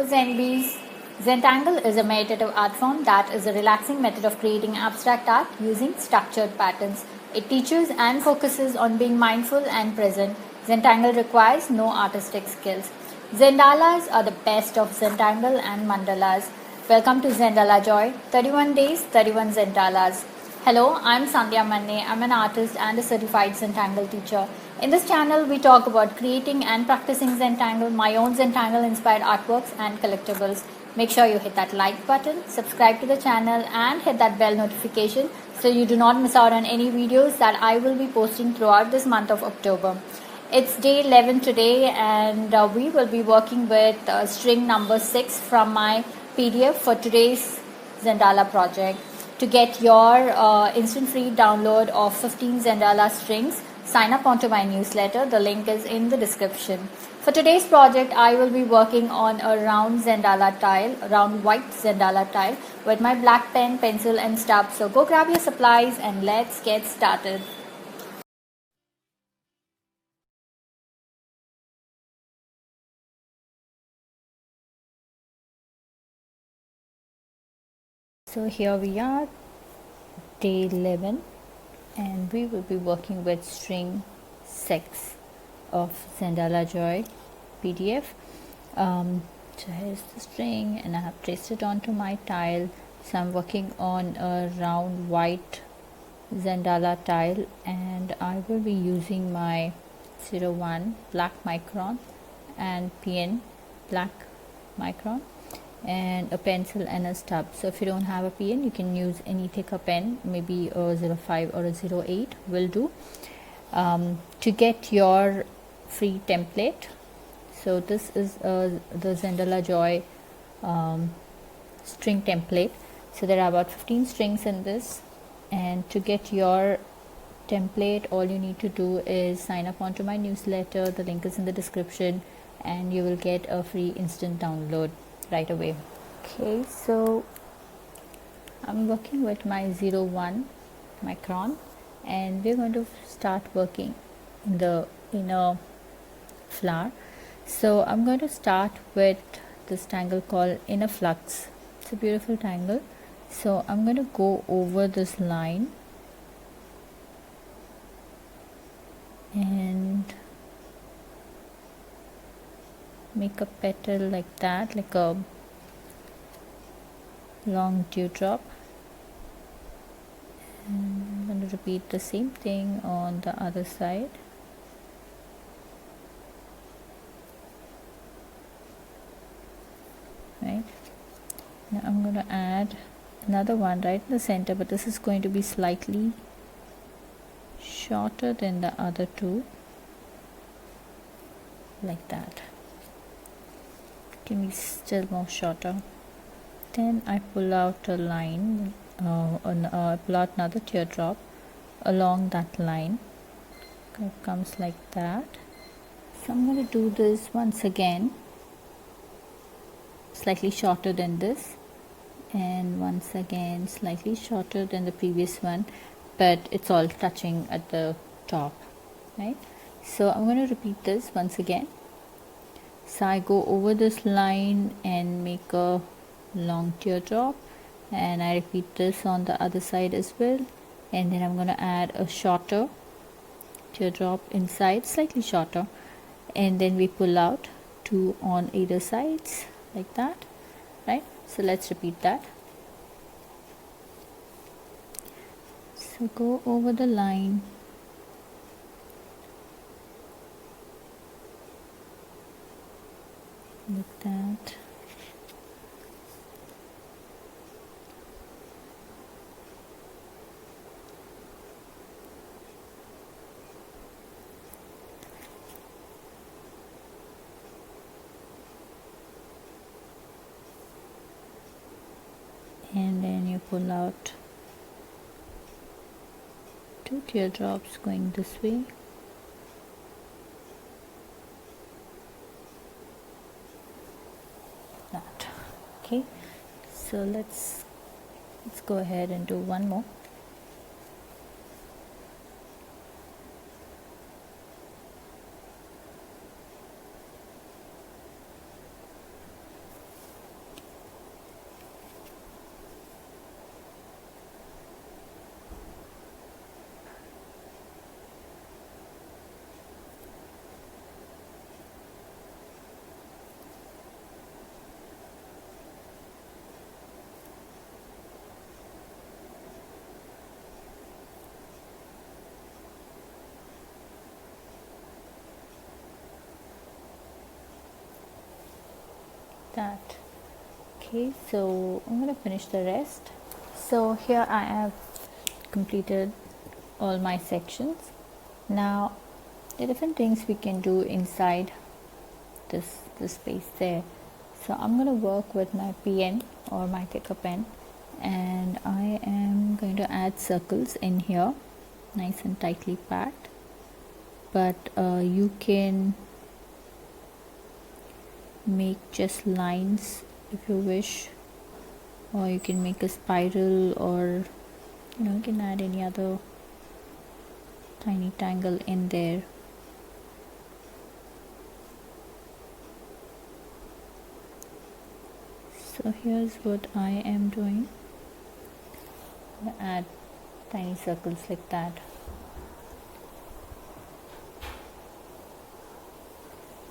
Hello Zenbees. Zentangle is a meditative art form that is a relaxing method of creating abstract art using structured patterns. It teaches and focuses on being mindful and present. Zentangle requires no artistic skills. Zendalas are the best of Zentangle and Mandalas. Welcome to Zendala Joy. 31 days, 31 Zendalas. Hello, I'm Sandhya Manne. I'm an artist and a certified Zentangle teacher. In this channel, we talk about creating and practicing Zentangle, my own Zentangle inspired artworks and collectibles. Make sure you hit that like button, subscribe to the channel, and hit that bell notification so you do not miss out on any videos that I will be posting throughout this month of October. It's day 11 today, and we will be working with string number 6 from my PDF for today's Zendala project. To get your instant free download of 15 Zendala strings, sign up onto my newsletter. The link is in the description. For today's project, I will be working on a round Zendala tile, round white Zendala tile with my black pen, pencil and stub. So go grab your supplies and let's get started. So here we are, day 11, and we will be working with string 6 of Zendala Joy PDF. So here's the string, and I have traced it onto my tile. So I'm working on a round white Zendala tile, and I will be using my 01 black micron and PN black micron and a pencil and a stub. So if you don't have a pen, you can use any thicker pen, maybe a 05 or a 08 will do. To get your free template, so this is the Zendala Joy string template. So there are about 15 strings in this, and to get your template, all you need to do is sign up onto my newsletter. The link is in the description, and you will get a free instant download right away. Okay, so I'm working with my 01 micron, and we're going to start working in the inner flower. So I'm going to start with this tangle called Inaflux. It's a beautiful tangle. So I'm going to go over this line and make a petal like that, like a long teardrop, and I'm going to repeat the same thing on the other side. Right, now I'm going to add another one right in the center, but this is going to be slightly shorter than the other two, like that. Can be still more shorter. Then I pull out a line, I pull out another teardrop along that line. It comes like that. So I'm going to do this once again, slightly shorter than this, and once again slightly shorter than the previous one, but it's all touching at the top, right? So I'm going to repeat this once again. So I go over this line and make a long teardrop, and I repeat this on the other side as well, and then I'm going to add a shorter teardrop inside, slightly shorter, and then we pull out two on either sides like that, right? So let's repeat that. So go over the line, like that, and then you pull out two teardrops going this way, that. Okay, so let's go ahead and do one more. that. Okay, so I'm going to finish the rest. So here I have completed all my sections. Now the different things we can do inside this space there. So I'm going to work with my pen or my thicker pen, and I am going to add circles in here, nice and tightly packed. But you can make just lines if you wish, or you can make a spiral, or you can add any other tiny tangle in there. So here's what I am doing. I'm gonna add tiny circles like that.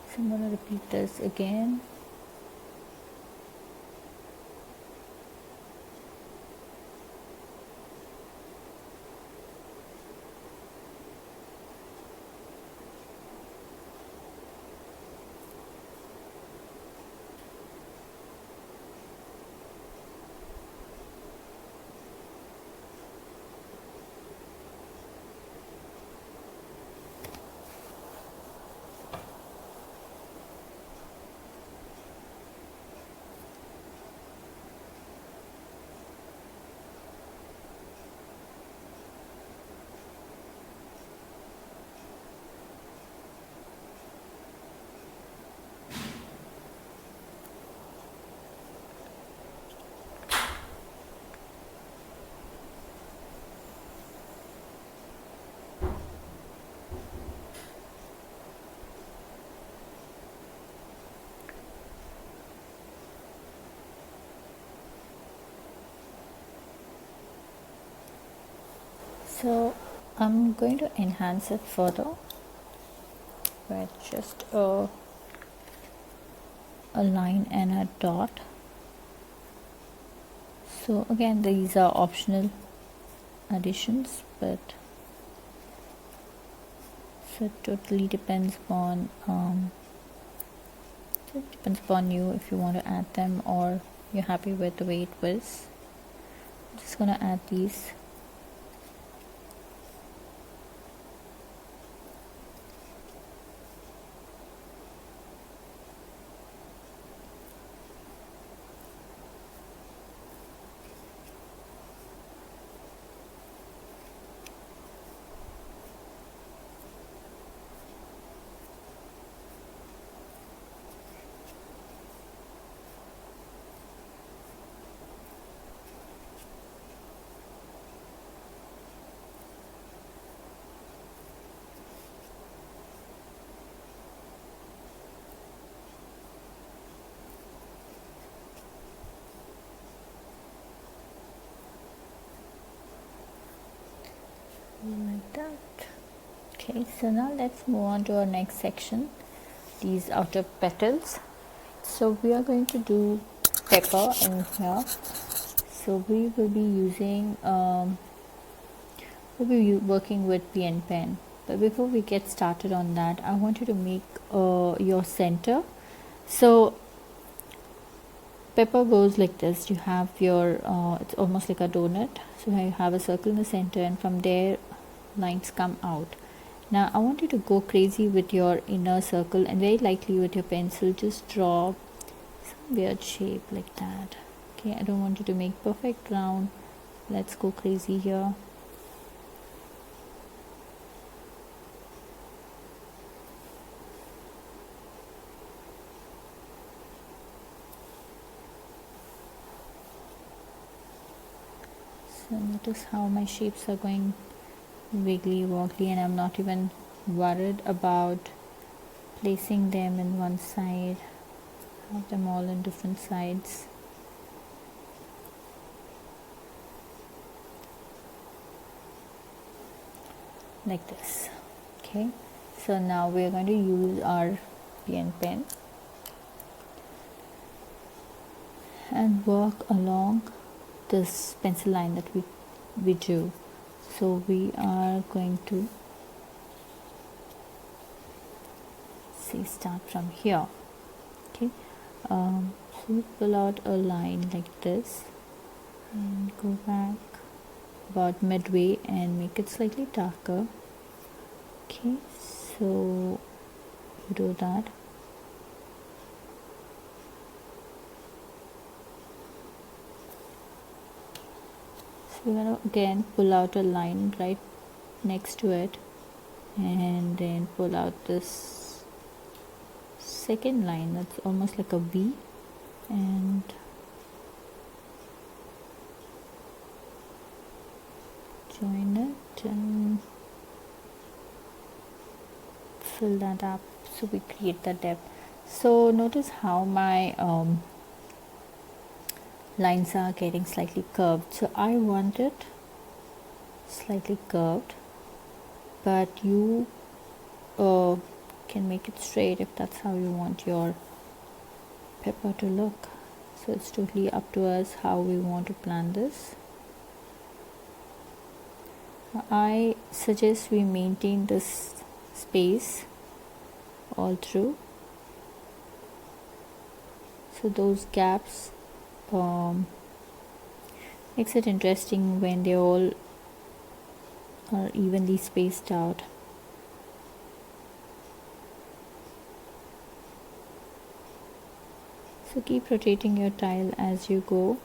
So I'm going to repeat this again. So I'm going to enhance it further with just a line and a dot. So again, these are optional additions, but so it totally depends upon you if you want to add them or you're happy with the way it was. I'm just gonna add these. Like that. Okay, so now let's move on to our next section, these outer petals. So we are going to do pepper in here. So we will be using we'll be working with pen. But before we get started on that, I want you to make your center. So pepper goes like this. You have your it's almost like a donut. So you have a circle in the center, and from there lines come out. Now I want you to go crazy with your inner circle, and very lightly with your pencil just draw some weird shape like that. Okay, I don't want you to make perfect round. Let's go crazy here. So notice how my shapes are going wiggly woggly, and I'm not even worried about placing them in one side. Have them all in different sides. Like this. Okay, so now we are going to use our pen and work along this pencil line that we drew. So we are going to start from here. Okay, So pull out a line like this and go back about midway and make it slightly darker. Okay, so you do that. So you're going to again pull out a line right next to it and then pull out this second line that's almost like a V and join it and fill that up so we create the depth. So notice how my lines are getting slightly curved, so I want it slightly curved, but you can make it straight if that's how you want your pepper to look. So it's totally up to us how we want to plan this. I suggest we maintain this space all through, so those gaps makes it interesting when they all are evenly spaced out. So keep rotating your tile as you go.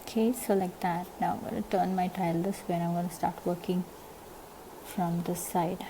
Okay, so like that. Now I'm going to turn my tile this way and I'm going to start working from this side.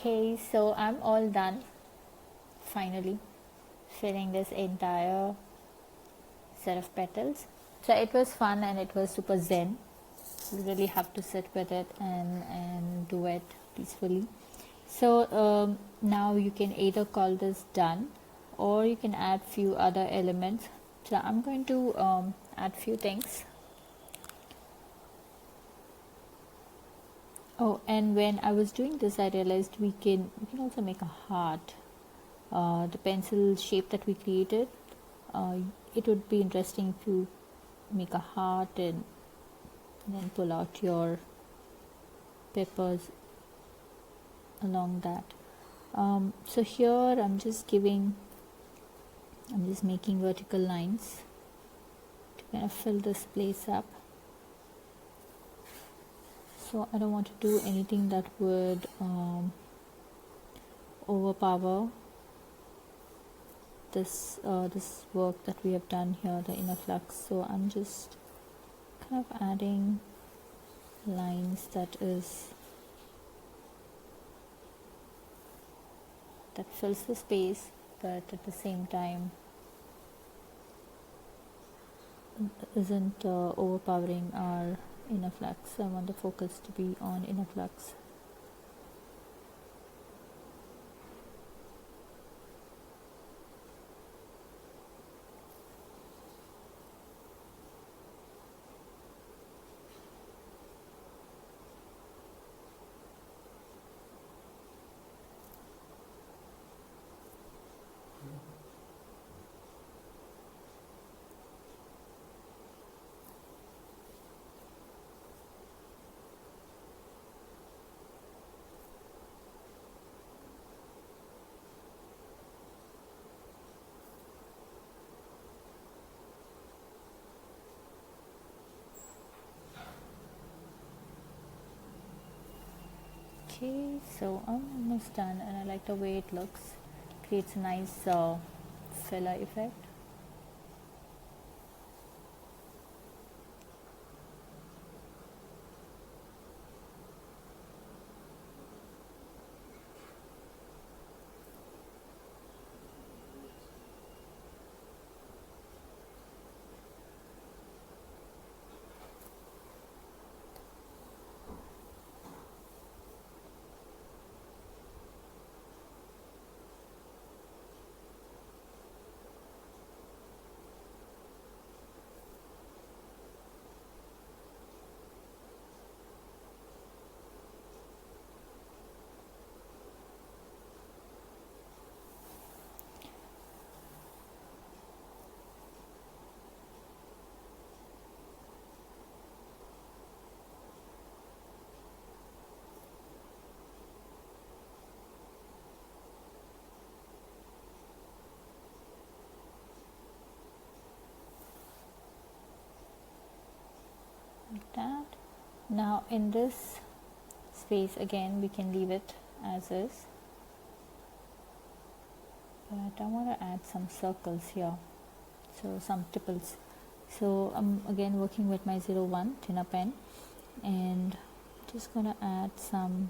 Okay, so I'm all done finally filling this entire set of petals. So it was fun and it was super zen. You really have to sit with it and do it peacefully. So now you can either call this done or you can add few other elements. So I'm going to add few things. Oh, and when I was doing this, I realized we can also make a heart. The pencil shape that we created, it would be interesting if you make a heart and then pull out your peppers along that. So here I'm just making vertical lines to kind of fill this place up. So I don't want to do anything that would overpower this work that we have done here, the Inaflux. So I'm just kind of adding lines that fills the space, but at the same time isn't overpowering our Inaflux. So I want the focus to be on Inaflux. Okay, so I'm almost done and I like the way it looks. Creates a nice filler effect. Like that. Now in this space again we can leave it as is, but I want to add some circles here, so some tipples. So I'm again working with my 01 thinner pen and just gonna add some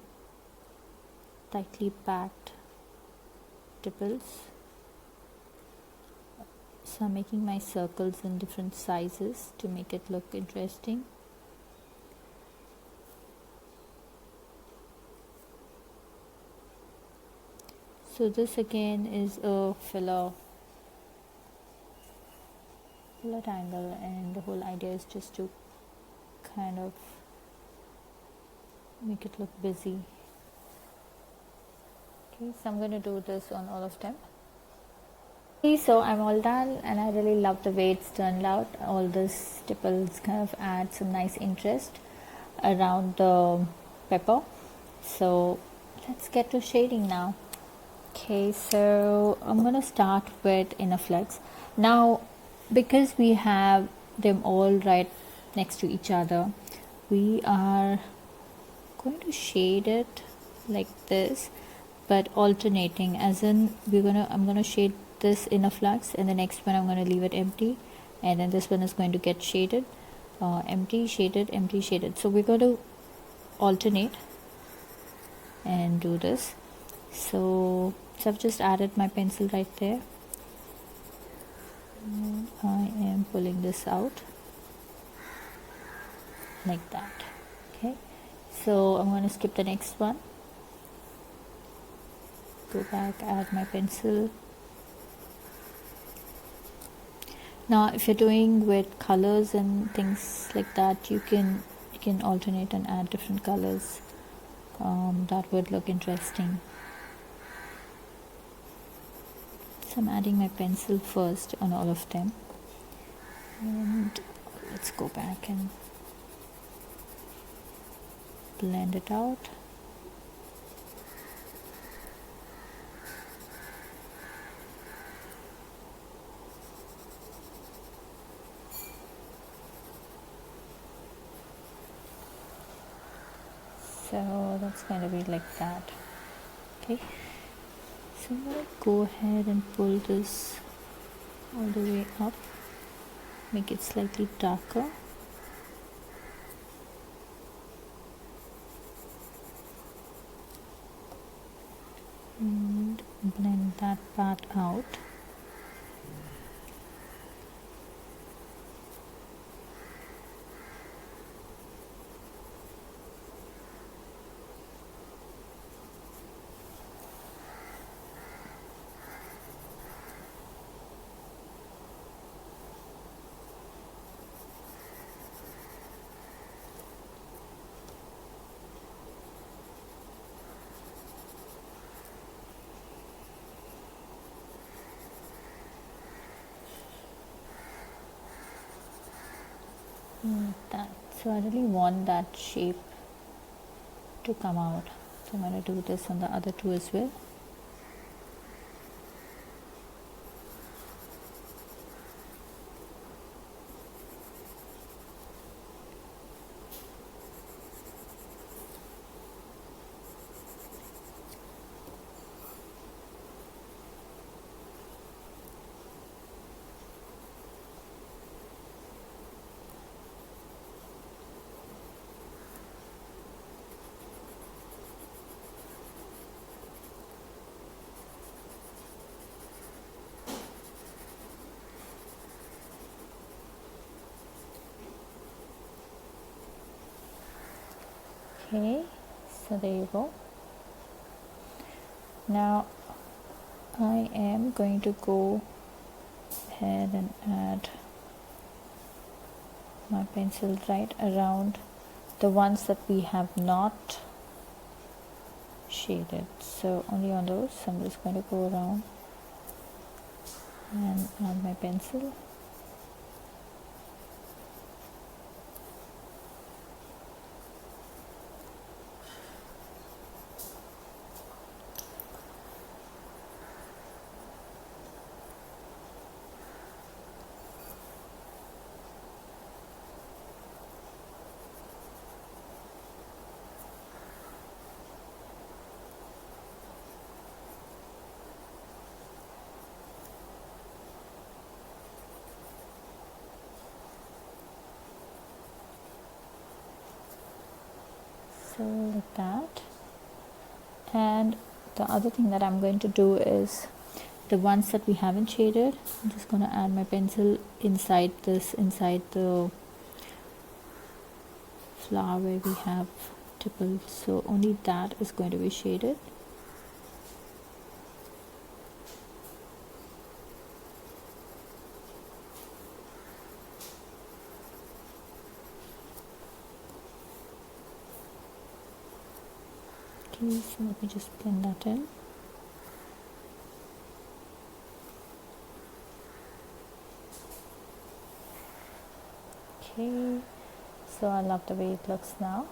tightly packed tipples. So I'm making my circles in different sizes to make it look interesting. So this again is a filler tangle, and the whole idea is just to kind of make it look busy. Okay, so I'm going to do this on all of them. Okay, so I'm all done and I really love the way it's turned out. All these tipples kind of add some nice interest around the pepper. So let's get to shading now. Okay, so I'm going to start with Inaflux. Now, because we have them all right next to each other, we are going to shade it like this, but alternating, as in I'm going to shade this Inaflux and the next one I'm going to leave it empty, and then this one is going to get shaded, empty, shaded, empty, shaded. So we're going to alternate and do this. So I've just added my pencil right there. And I am pulling this out like that. Okay, so I'm going to skip the next one, go back, add my pencil. Now if you're doing with colors and things like that, you can alternate and add different colors. That would look interesting. So I'm adding my pencil first on all of them, and let's go back and blend it out. So that's going to be like that. Okay, so I'm going to go ahead and pull this all the way up, make it slightly darker. And blend that part out. Like that. So I really want that shape to come out, so I'm going to do this on the other two as well. Okay, so there you go. Now I am going to go ahead and add my pencil right around the ones that we have not shaded, so only on those. So I'm just going to go around and add my pencil. So like that. And the other thing that I'm going to do is the ones that we haven't shaded, I'm just going to add my pencil inside this, inside the flower where we have Tipple, so only that is going to be shaded. Okay, so let me just blend that in. Okay, so I love the way it looks now.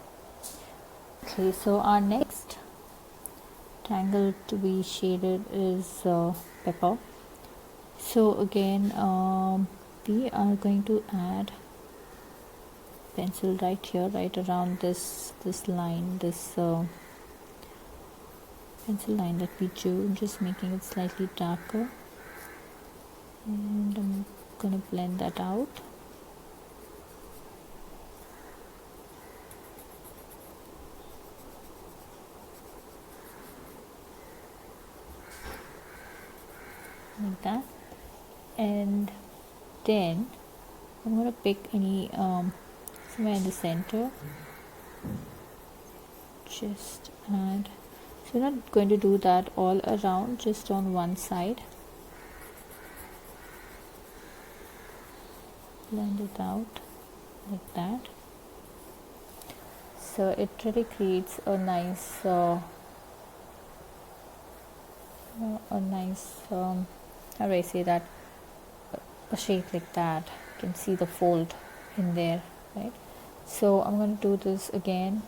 Okay, so our next tangle to be shaded is pepper. So again, we are going to add pencil right here, right around this line, this pencil line that we drew. I'm just making it slightly darker, and I'm gonna blend that out. like that. And then I'm going to pick any somewhere in the center, just add. So we're not going to do that all around, just on one side. Blend it out like that. So it really creates a nice how do I say that, a shape like that. You can see the fold in there, right? So I'm going to do this again,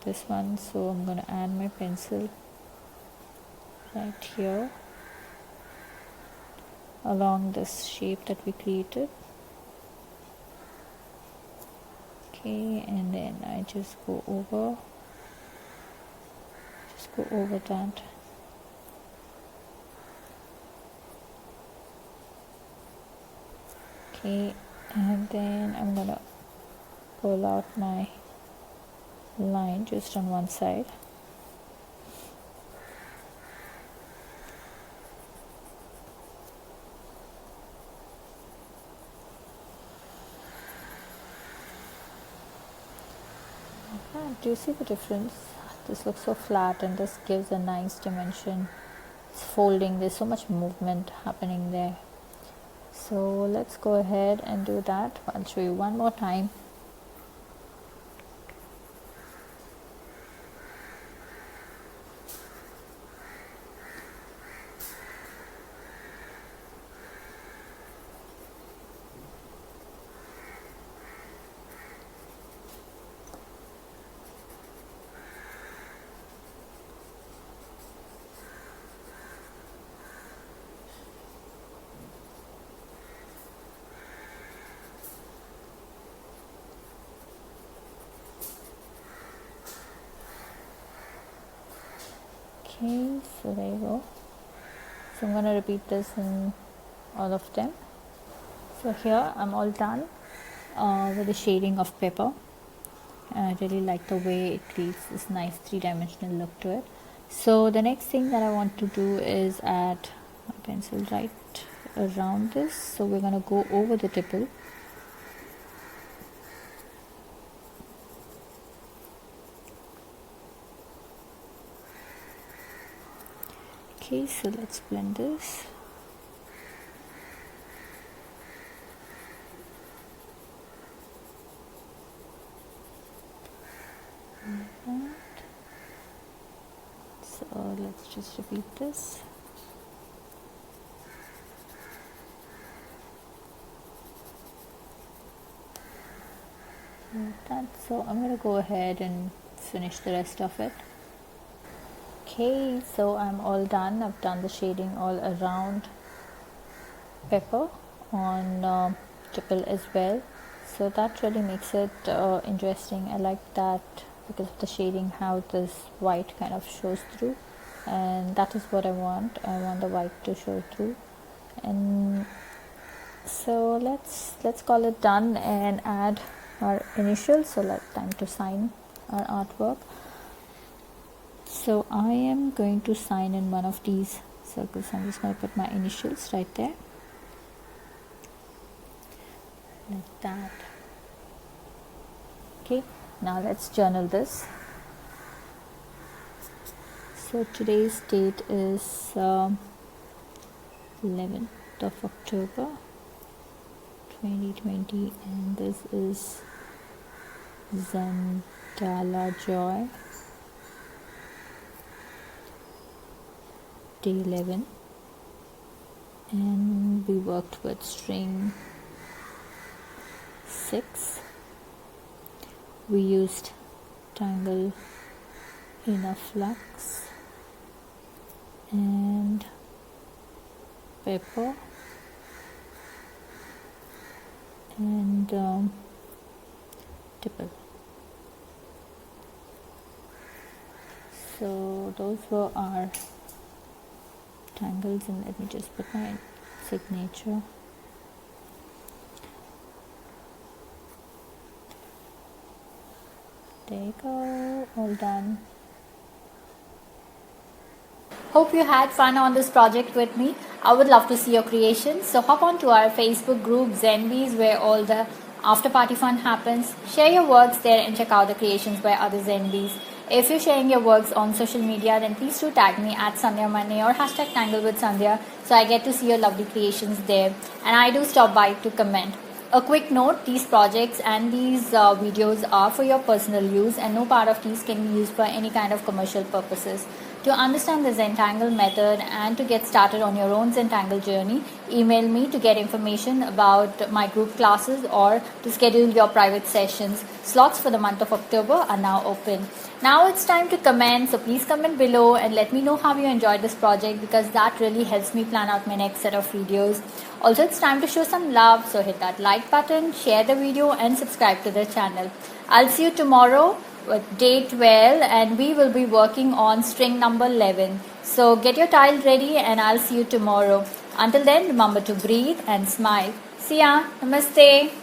this one. So I'm going to add my pencil right here along this shape that we created. Okay, and then I just go over that. Okay, and then I'm gonna pull out my line just on one side. Do you see the difference? This looks so flat, and this gives a nice dimension. It's folding, there's so much movement happening there. So let's go ahead and do that. I'll show you one more time. Okay, so there you go. So I'm going to repeat this in all of them. So here I'm all done with the shading of pepper. I really like the way it creates this nice three-dimensional look to it. So the next thing that I want to do is add a pencil right around this. So we're going to go over the tipple. Okay, so let's blend this. So let's just repeat this. Like that. So I'm going to go ahead and finish the rest of it. Okay, so I'm all done. I've done the shading all around pepper on tipple as well. So that really makes it interesting. I like that because of the shading, how this white kind of shows through, and that is what I want. I want the white to show through. And so let's call it done and add our initials. So time to sign our artwork. So I am going to sign in one of these circles. I'm just going to put my initials right there, like that. Okay, now let's journal this. So today's date is 11th of October 2020, and this is Zendala Joy, day 11, and we worked with string 6. We used Tangle Inaflux and pepper and Tipple. So those were our tangles, and let me just put my signature. There you go, all done. Hope you had fun on this project with me. I would love to see your creations. So hop on to our Facebook group Zenbees, where all the after party fun happens. Share your works there and check out the creations by other Zenbees. If you're sharing your works on social media, then please do tag me at Sandhya Manne or hashtag Tangle with Sandhya, so I get to see your lovely creations there, and I do stop by to comment. A quick note, these projects and these videos are for your personal use, and no part of these can be used for any kind of commercial purposes. To understand the Zentangle method and to get started on your own Zentangle journey, email me to get information about my group classes or to schedule your private sessions. Slots for the month of October are now open. Now it's time to comment, so please comment below and let me know how you enjoyed this project, because that really helps me plan out my next set of videos. Also, it's time to show some love, so hit that like button, share the video and subscribe to the channel. I'll see you tomorrow with day 12, and we will be working on string number 11. So get your tile ready and I'll see you tomorrow. Until then, remember to breathe and smile. See ya. Namaste.